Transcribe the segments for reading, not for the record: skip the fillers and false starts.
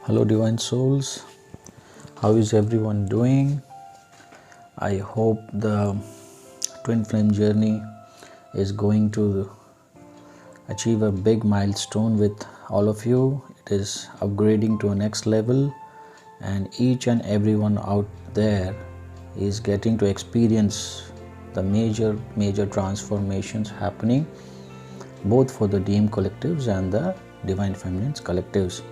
Hello divine souls, how is everyone doing? I hope the twin flame journey is going to achieve a big milestone with all of you. It is upgrading to a next level, and each and everyone out there is getting to experience the major transformations happening both for the DM collectives and the Divine Feminines collectives.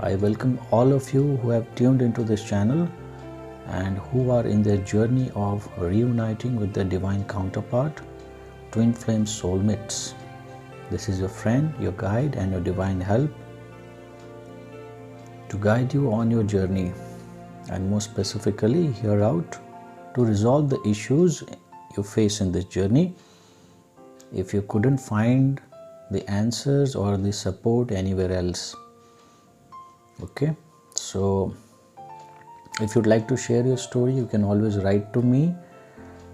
I welcome all of you who have tuned into this channel and who are in their journey of reuniting with their divine counterpart, twin flame soulmates. This is your friend, your guide, and your divine help to guide you on your journey, and more specifically here out to resolve the issues you face in this journey if you couldn't find the answers or the support anywhere else. Okay, so if you'd like to share your story, you can always write to me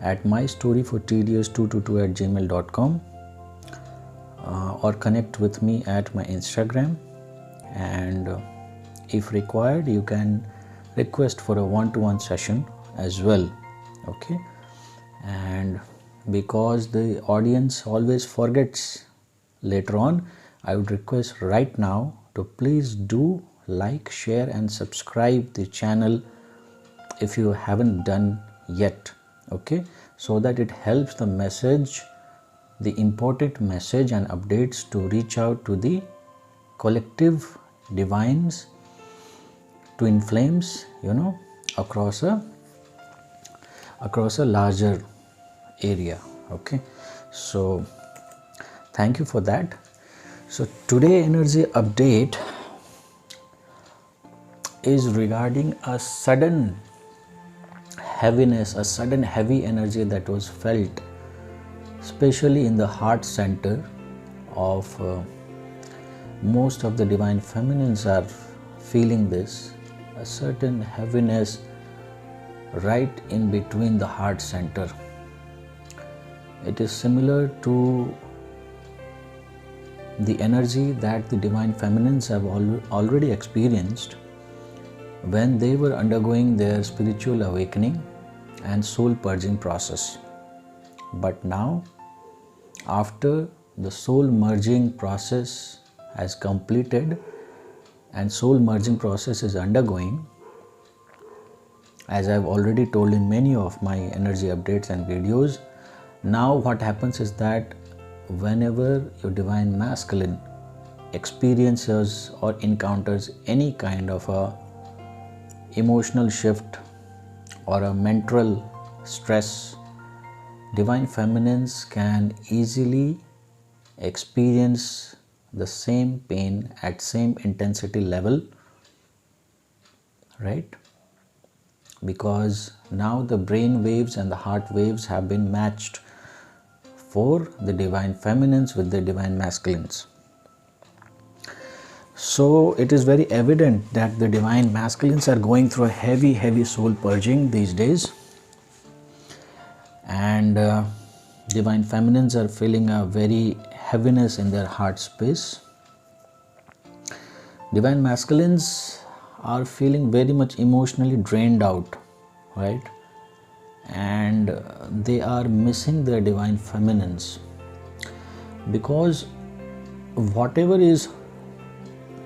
at mystoryfortds222@gmail.com or connect with me at my Instagram, and if required you can request for a one-to-one session as well. Okay, and because the audience always forgets later on, I would request right now to please do like, share and subscribe the channel if you haven't done yet. Okay, so that it helps the message, the important message and updates to reach out to the collective divines, twin flames, across a larger area. Okay, so thank you for that. So today energy update is regarding a sudden heaviness, a sudden heavy energy that was felt, especially in the heart center of most of the divine feminines are feeling this, a certain heaviness right in between the heart center. It is similar to the energy that the divine feminines have already experienced when they were undergoing their spiritual awakening and soul purging process. But now, after the soul merging process has completed and soul merging process is undergoing, as I've already told in many of my energy updates and videos, now what happens is that whenever your divine masculine experiences or encounters any kind of a emotional shift or a mental stress, divine feminines can easily experience the same pain at same intensity level, right? Because now the brain waves and the heart waves have been matched for the divine feminines with the divine masculines. So it is very evident that the divine masculines are going through a heavy soul purging these days, and divine feminines are feeling a very heaviness in their heart space. Divine masculines are feeling very much emotionally drained out, right? And they are missing their divine feminines, because whatever is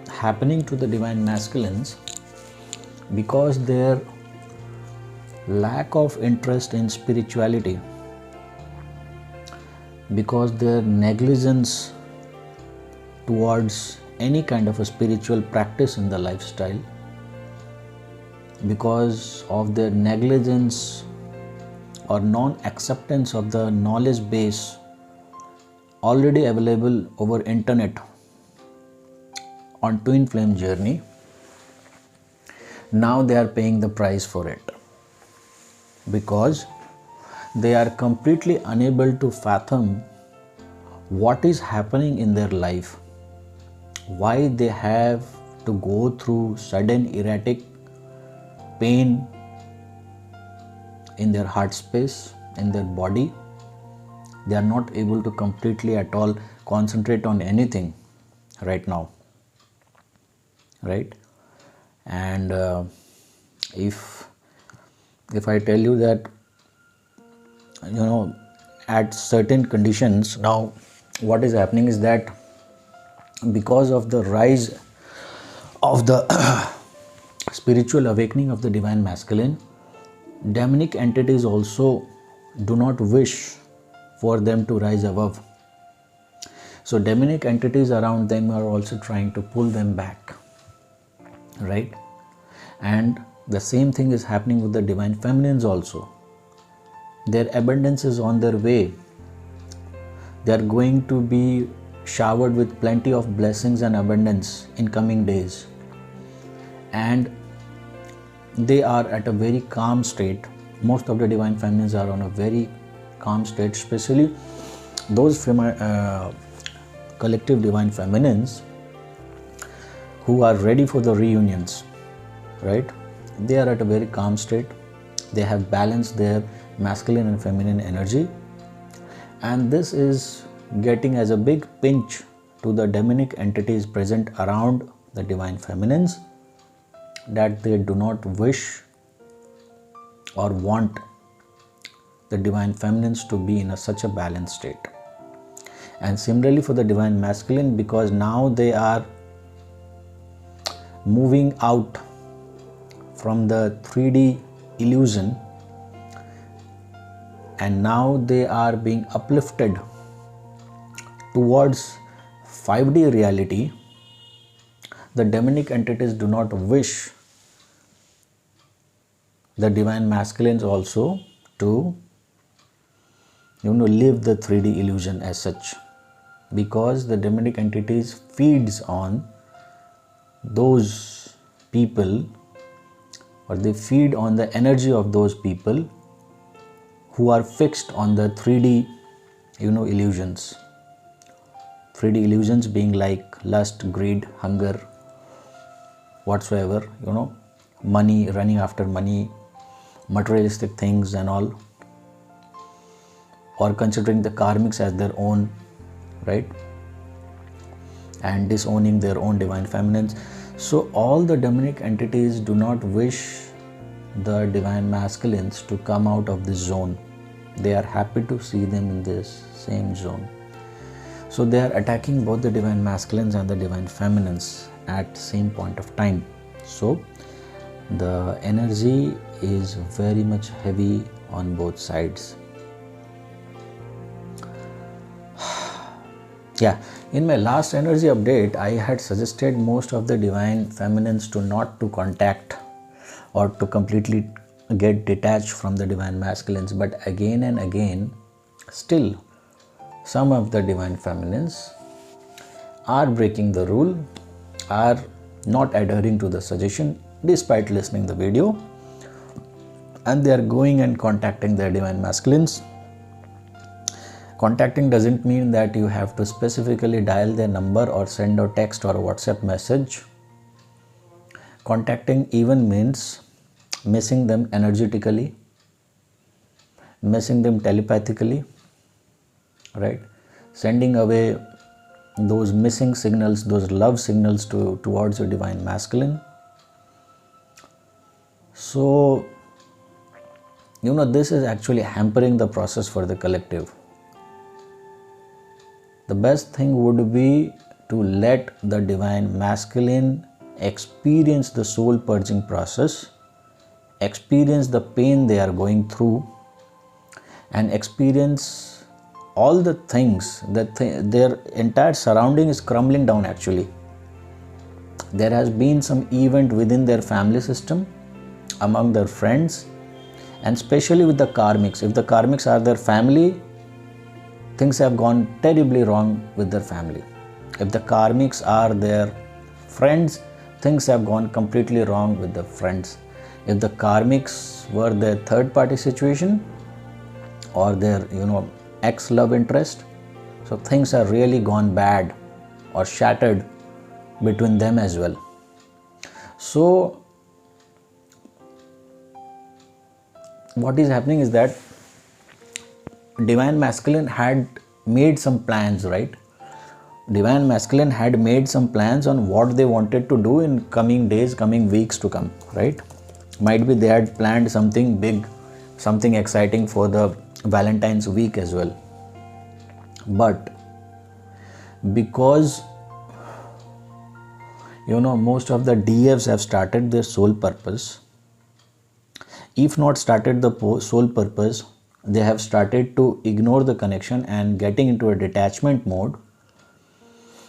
happening to the divine masculines, because their lack of interest in spirituality, because their negligence towards any kind of a spiritual practice in the lifestyle, because of their negligence or non-acceptance of the knowledge base already available over internet on twin flame journey, now they are paying the price for it, because they are completely unable to fathom what is happening in their life, why they have to go through sudden erratic pain in their heart space, in their body. They are not able to completely at all concentrate on anything right now, right? And if I tell you that, at certain conditions, now what is happening is that because of the rise of the spiritual awakening of the divine masculine, demonic entities also do not wish for them to rise above. So demonic entities around them are also trying to pull them back, right? And the same thing is happening with the divine feminines also. Their abundance is on their way. They are going to be showered with plenty of blessings and abundance in coming days. And they are at a very calm state. Most of the divine feminines are on a very calm state, especially those collective divine feminines who are ready for the reunions, right? They are at a very calm state. They have balanced their masculine and feminine energy, and this is getting as a big pinch to the demonic entities present around the divine feminines, that they do not wish or want the divine feminines to be in such a balanced state. And similarly for the divine masculine, because now they are moving out from the 3D illusion and now they are being uplifted towards 5D reality, the demonic entities do not wish the divine masculines also to live the 3D illusion as such, because the demonic entities feeds on those people, or they feed on the energy of those people who are fixed on the 3D illusions. 3D illusions being like lust, greed, hunger, whatsoever, money, running after money, materialistic things and all, or considering the karmics as their own, right? And disowning their own divine feminines. So all the demonic entities do not wish the divine masculines to come out of this zone. They are happy to see them in this same zone. So they are attacking both the divine masculines and the divine feminines at the same point of time. So the energy is very much heavy on both sides. Yeah, in my last energy update, I had suggested most of the divine feminines not to contact or to completely get detached from the divine masculines. But again and again, still some of the divine feminines are breaking the rule, are not adhering to the suggestion despite listening the video, and they are going and contacting their divine masculines. Contacting doesn't mean that you have to specifically dial their number or send a text or a WhatsApp message. Contacting even means missing them energetically, missing them telepathically, right? Sending away those missing signals, those love signals towards your divine masculine. So, this is actually hampering the process for the collective. The best thing would be to let the divine masculine experience the soul purging process, experience the pain they are going through, and experience all the things that their entire surrounding is crumbling down actually. There has been some event within their family system, among their friends, and especially with the karmics. If the karmics are their family, things have gone terribly wrong with their family. If the karmics are their friends, things have gone completely wrong with the friends. If the karmics were their third party situation or their ex love interest, so things are really gone bad or shattered between them as well. So what is happening is that divine masculine had made some plans, right? divine masculine had made some plans on what they wanted to do in coming days, coming weeks to come, right? Might be they had planned something big, something exciting for the Valentine's week as well. But because most of the DFs have started their soul purpose, if not started the soul purpose, they have started to ignore the connection and getting into a detachment mode.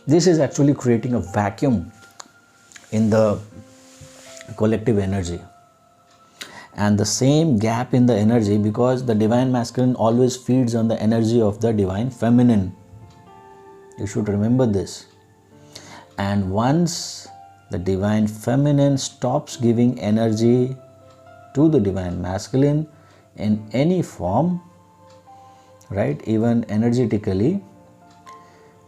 This is actually creating a vacuum in the collective energy, and the same gap in the energy, because the divine masculine always feeds on the energy of the divine feminine. You should remember this. And once the divine feminine stops giving energy to the divine masculine in any form, right, even energetically,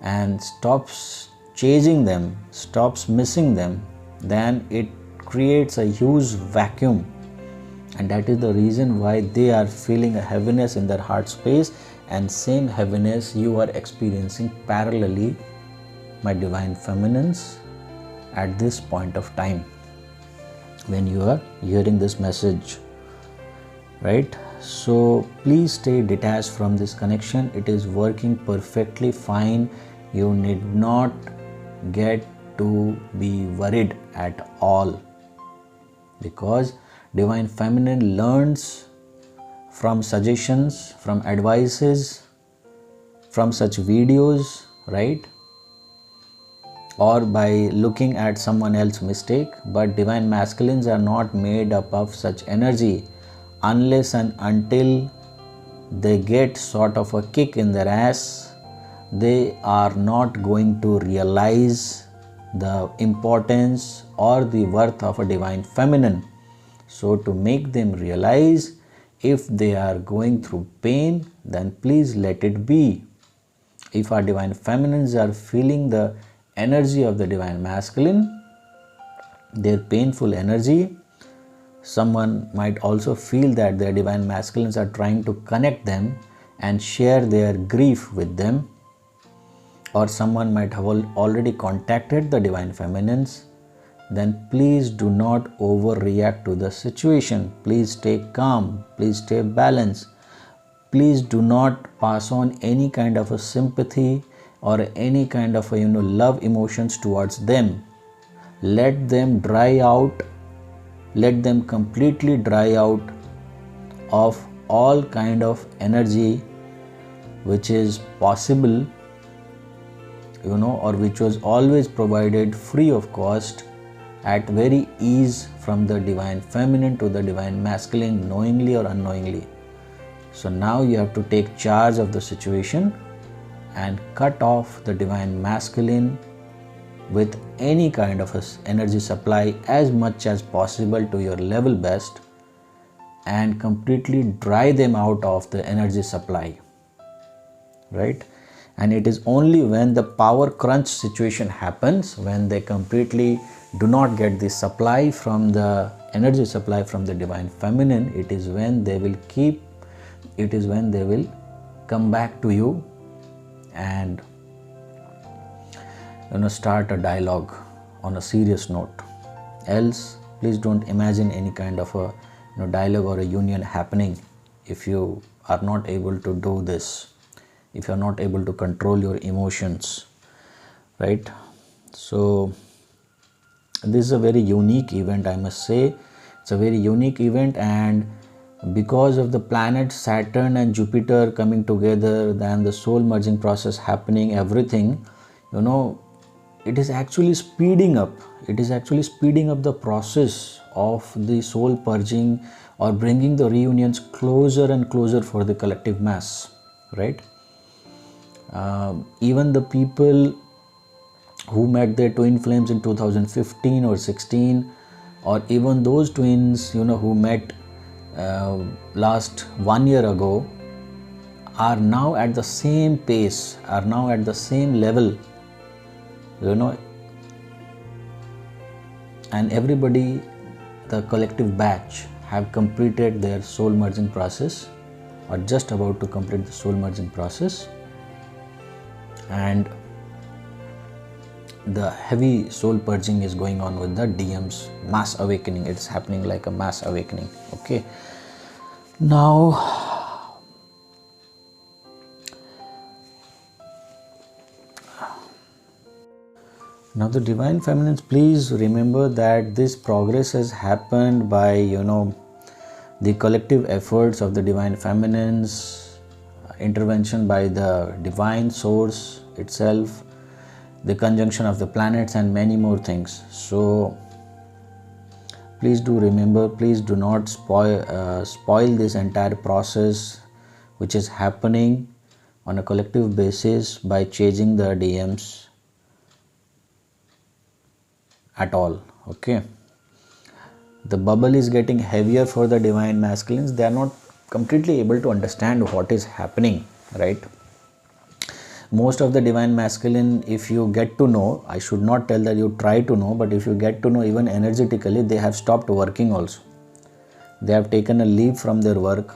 and stops chasing them, stops missing them, then it creates a huge vacuum. And that is the reason why they are feeling a heaviness in their heart space, and same heaviness you are experiencing parallelly, my divine feminines, at this point of time when you are hearing this message, right? So please stay detached from this connection. It is working perfectly fine. You need not get to be worried at all, because divine feminine learns from suggestions, from advices, from such videos, right? Or by looking at someone else's mistake. But divine masculines are not made up of such energy unless and until they get sort of a kick in their ass. They are not going to realize the importance or the worth of a divine feminine. So to make them realize, if they are going through pain, then please let it be. If our divine feminines are feeling the energy of the divine masculine, their painful energy, someone might also feel that their divine masculines are trying to connect them and share their grief with them, or someone might have already contacted the divine feminines, then please do not overreact to the situation. Please stay calm, please stay balanced. Please do not pass on any kind of a sympathy or any kind of a love emotions towards them. Let them dry out, let them completely dry out of all kind of energy which is possible, or which was always provided free of cost at very ease from the divine feminine to the divine masculine, knowingly or unknowingly. So now you have to take charge of the situation and cut off the divine masculine with any kind of energy supply as much as possible to your level best, and completely dry them out of the energy supply, right? And it is only when the power crunch situation happens, when they completely do not get the supply from the energy supply from the divine feminine, it is when they will come back to you and start a dialogue on a serious note. Else, please don't imagine any kind of a dialogue or a union happening if you are not able to do this, if you are not able to control your emotions, right? So this is a very unique event, I must say. It's a very unique event, and because of the planets Saturn and Jupiter coming together, then the soul merging process happening, everything, it is actually speeding up. It is actually speeding up the process of the soul purging, or bringing the reunions closer and closer for the collective mass, right? Even the people who met their twin flames in 2015 or 16, or even those twins who met last 1 year ago, are now at the same pace, are now at the same level, and everybody, the collective batch, have completed their soul merging process, or just about to complete the soul merging process. And the heavy soul purging is going on with the DMs, mass awakening. It's happening like a mass awakening. Okay, now the divine feminines, please remember that this progress has happened by the collective efforts of the divine feminines, intervention by the divine source itself, the conjunction of the planets, and many more things. So please do remember, please do not spoil this entire process which is happening on a collective basis by chasing the DMs at all. Okay, the bubble is getting heavier for the divine masculines. They are not completely able to understand what is happening, right? Most of the divine masculine, if you get to know, I should not tell that you try to know, but if you get to know, even energetically, they have stopped working also. They have taken a leave from their work,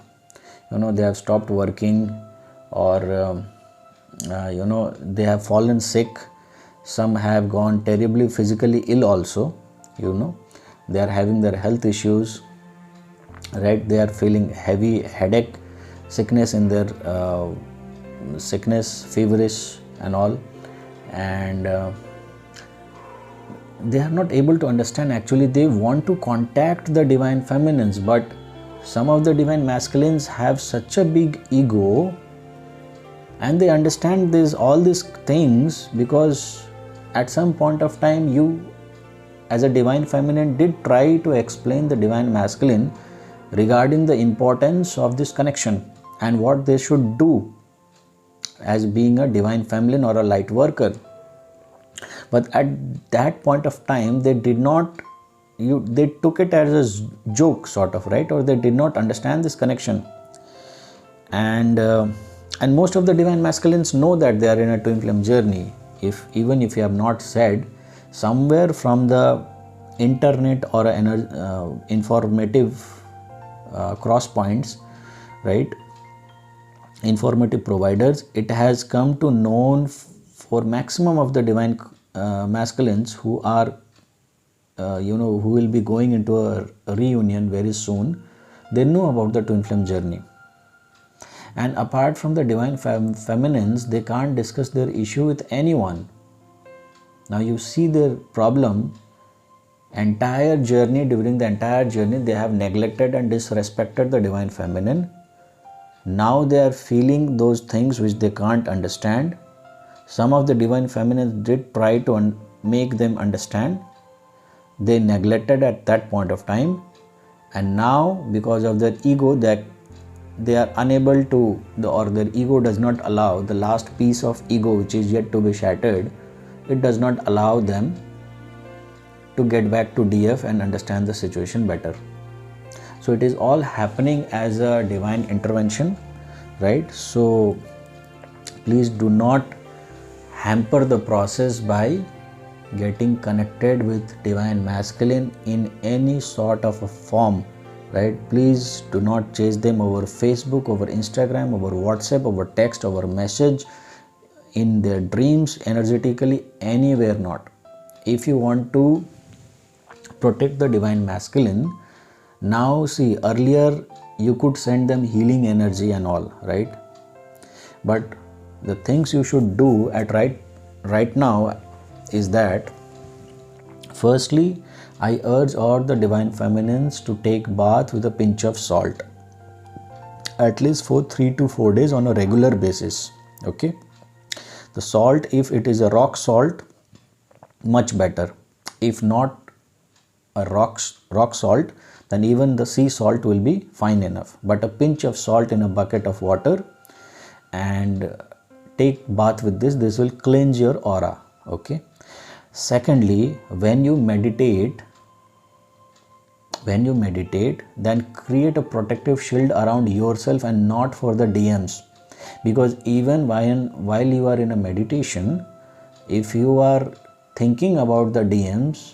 they have stopped working, or they have fallen sick. Some have gone terribly physically ill also, they are having their health issues, right? They are feeling heavy headache, sickness in their sickness, feverish and all, and they are not able to understand. Actually, they want to contact the divine feminines, but some of the divine masculines have such a big ego, and they understand all these things because at some point of time you as a divine feminine did try to explain the divine masculine regarding the importance of this connection and what they should do as being a divine feminine or a light worker. But at that point of time they did not, they took it as a joke sort of, right? Or they did not understand this connection. And most of the divine masculines know that they are in a twin flame journey. Even if you have not said, somewhere from the internet or informative cross points, right, informative providers, it has come to known for maximum of the divine masculines who are who will be going into a reunion very soon. They know about the twin flame journey, and apart from the divine feminines, they can't discuss their issue with anyone. Now you see their problem. During the entire journey, they have neglected and disrespected the divine feminine. Now they are feeling those things which they can't understand. Some of the divine feminines did try to make them understand. They neglected at that point of time, and now because of their ego, that they are unable to, or their ego does not allow, the last piece of ego which is yet to be shattered, it does not allow them to get back to DF and understand the situation better. So it is all happening as a divine intervention, right? So please do not hamper the process by getting connected with divine masculine in any sort of a form, right? Please do not chase them over Facebook, over Instagram, over WhatsApp, over text, over message, in their dreams, energetically, anywhere not. If you want to protect the divine masculine, now see, earlier you could send them healing energy and all, right? But the things you should do at right now is that, firstly, I urge all the divine feminines to take bath with a pinch of salt, at least for 3 to 4 days on a regular basis. Okay, the salt, if it is a rock salt, much better. If not a rock salt, then even the sea salt will be fine enough. But a pinch of salt in a bucket of water, and take bath with this will cleanse your aura. Okay. Secondly, when you meditate, then create a protective shield around yourself and not for the DMs. Because even while you are in a meditation, if you are thinking about the DMs,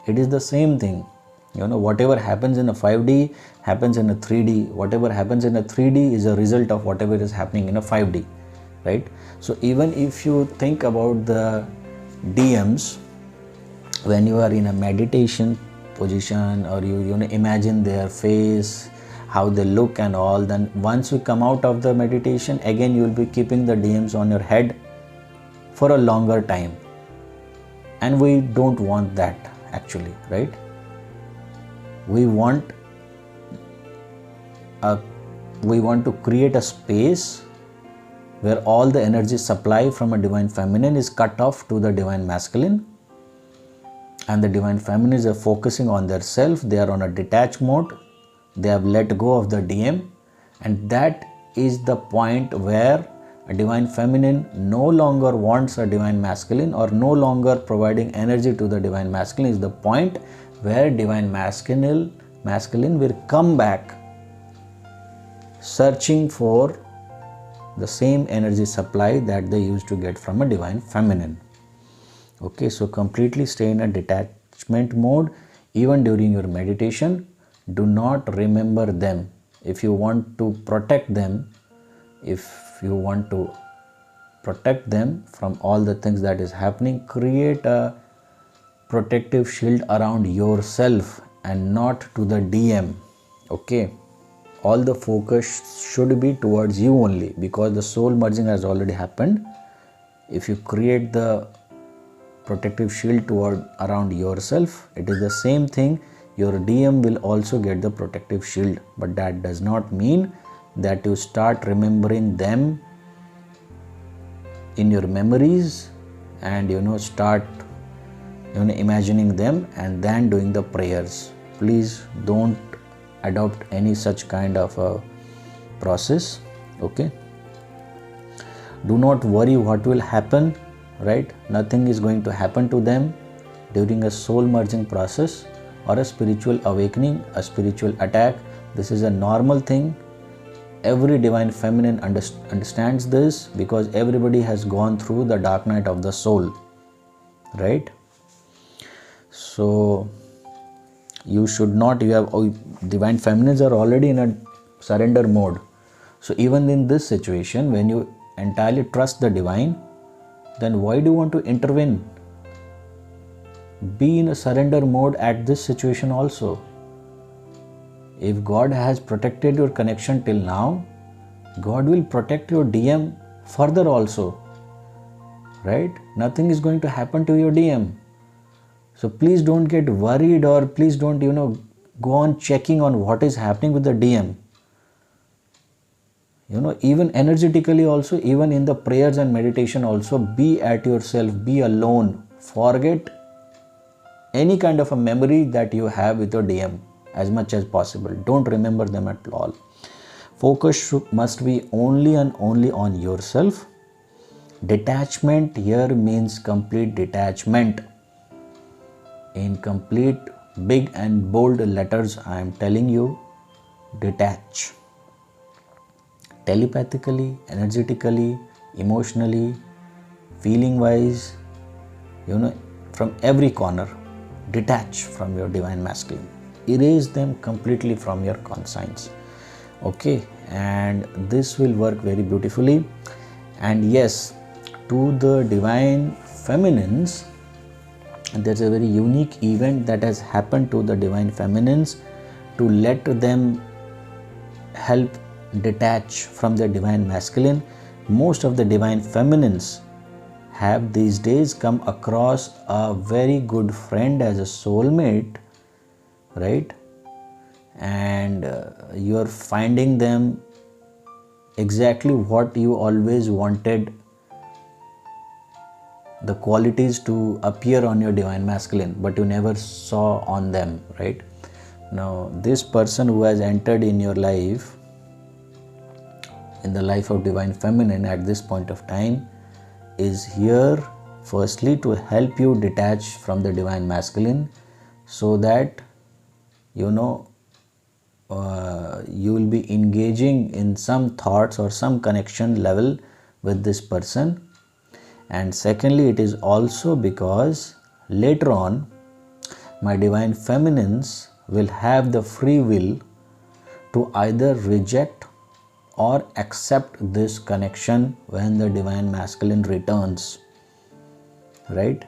it is the same thing. Whatever happens in a 5D happens in a 3D. Whatever happens in a 3D is a result of whatever is happening in a 5D, right? So even if you think about the DMs when you are in a meditation position, or you imagine their face, how they look and all. Then once you come out of the meditation, again you will be keeping the DMs on your head for a longer time, and we don't want that actually, right? We want to create a space where all the energy supply from a divine feminine is cut off to the divine masculine, and the divine feminines are focusing on their self. They are on a detached mode. They have let go of the DM, and that is the point where a divine feminine no longer wants a divine masculine, or no longer providing energy to the divine masculine. Is the point where divine masculine will come back searching for the same energy supply that they used to get from a divine feminine. Okay, so completely stay in a detachment mode even during your meditation. Do not remember them. If you want to protect them, from all the things that is happening, create a protective shield around yourself and not to the DM. Okay, all the focus should be towards you only, because the soul merging has already happened. If you create the protective shield around yourself, it is the same thing. Your DM will also get the protective shield, but that does not mean that you start remembering them in your memories and start imagining them and then doing the prayers. Please don't adopt any such kind of a process. Okay, do not worry what will happen, right? Nothing is going to happen to them during a soul merging process or a spiritual awakening, a spiritual attack. This is a normal thing. Every divine feminine understands this, because everybody has gone through the dark night of the soul, right? So you should not, divine feminines are already in a surrender mode. So even in this situation, when you entirely trust the divine, then why do you want to intervene? Be in a surrender mode at this situation also. If God has protected your connection till now, God will protect your DM further also, right? Nothing is going to happen to your DM. So please don't get worried, or please don't go on checking on what is happening with the DM. Even energetically also, even in the prayers and meditation also, be at yourself, be alone. Forget any kind of a memory that you have with your DM as much as possible. Don't remember them at all. Focus must be only and only on yourself. Detachment here means complete detachment. In complete big and bold letters, I am telling you, detach. Telepathically, energetically, emotionally, feeling wise, from every corner, detach from your divine masculine. Erase them completely from your conscience. Okay, and this will work very beautifully. And yes, to the divine feminines, there's a very unique event that has happened to the divine feminines to let them help detach from their divine masculine. Most of the divine feminines have these days come across a very good friend as a soulmate, right? And you're finding them exactly what you always wanted the qualities to appear on your divine masculine, but you never saw on them, right? Now, this person who has entered in your life, in the life of divine feminine at this point of time, is here firstly to help you detach from the divine masculine, so that you will be engaging in some thoughts or some connection level with this person. And secondly, it is also because later on my divine feminines will have the free will to either reject or accept this connection when the divine masculine returns, right?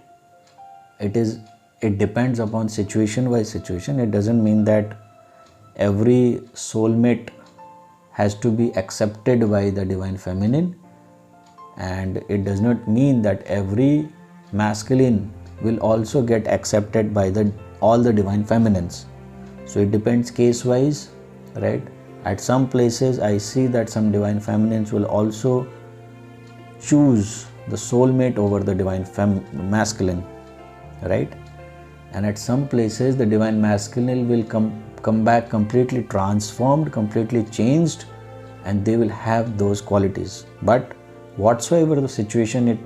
it depends upon situation by situation. It doesn't mean that every soulmate has to be accepted by the divine feminine, and it does not mean that every masculine will also get accepted by all the divine feminines. So it depends case wise, right? At some places I see that some divine feminines will also choose the soulmate over the divine masculine, right? And at some places the divine masculine will come back completely transformed, completely changed, and they will have those qualities. But whatsoever the situation, it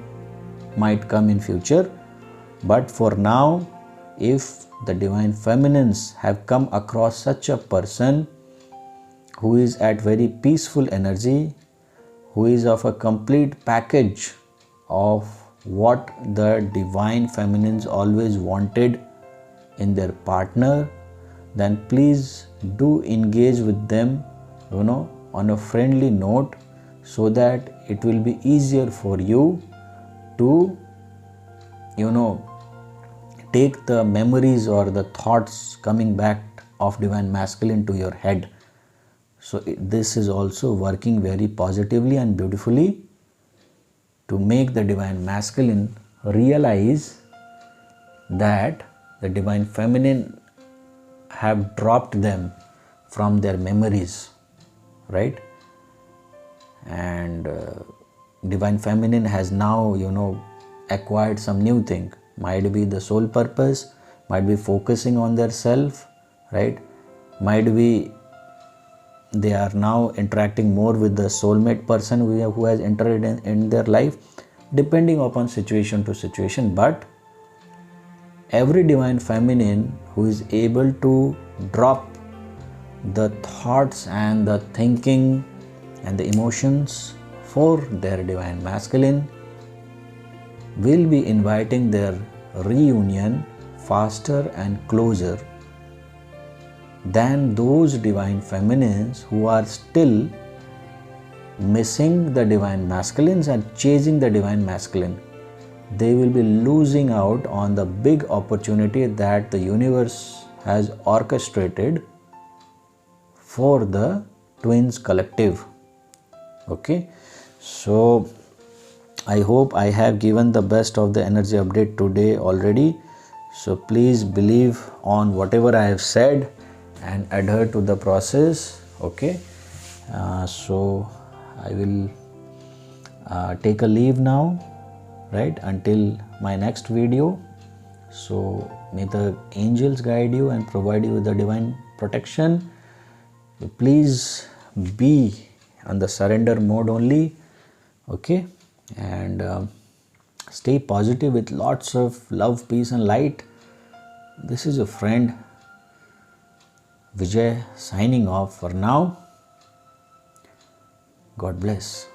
might come in future. But for now, if the divine feminines have come across such a person who is at very peaceful energy, who is of a complete package of what the divine feminines always wanted in their partner, then please do engage with them, on a friendly note, so that it will be easier for you to, take the memories or the thoughts coming back of divine masculine to your head. So this is also working very positively and beautifully to make the divine masculine realize that the divine feminine have dropped them from their memories, right? And divine feminine has now, acquired some new thing. Might be the soul purpose, might be focusing on their self, right? Might be they are now interacting more with the soulmate person who has entered in their life, depending upon situation to situation. But every divine feminine who is able to drop the thoughts and the thinking and the emotions for their divine masculine will be inviting their reunion faster and closer than those divine feminines who are still missing the divine masculines and chasing the divine masculine. They will be losing out on the big opportunity that the universe has orchestrated for the twins collective. Okay, so I hope I have given the best of the energy update today already. So please believe on whatever I have said and adhere to the process. Okay, so I will take a leave now, right, until my next video. So may the angels guide you and provide you with the divine protection. Please be on the surrender mode only. Okay, and stay positive with lots of love, peace and light. This is your friend Vijay signing off for now. God bless.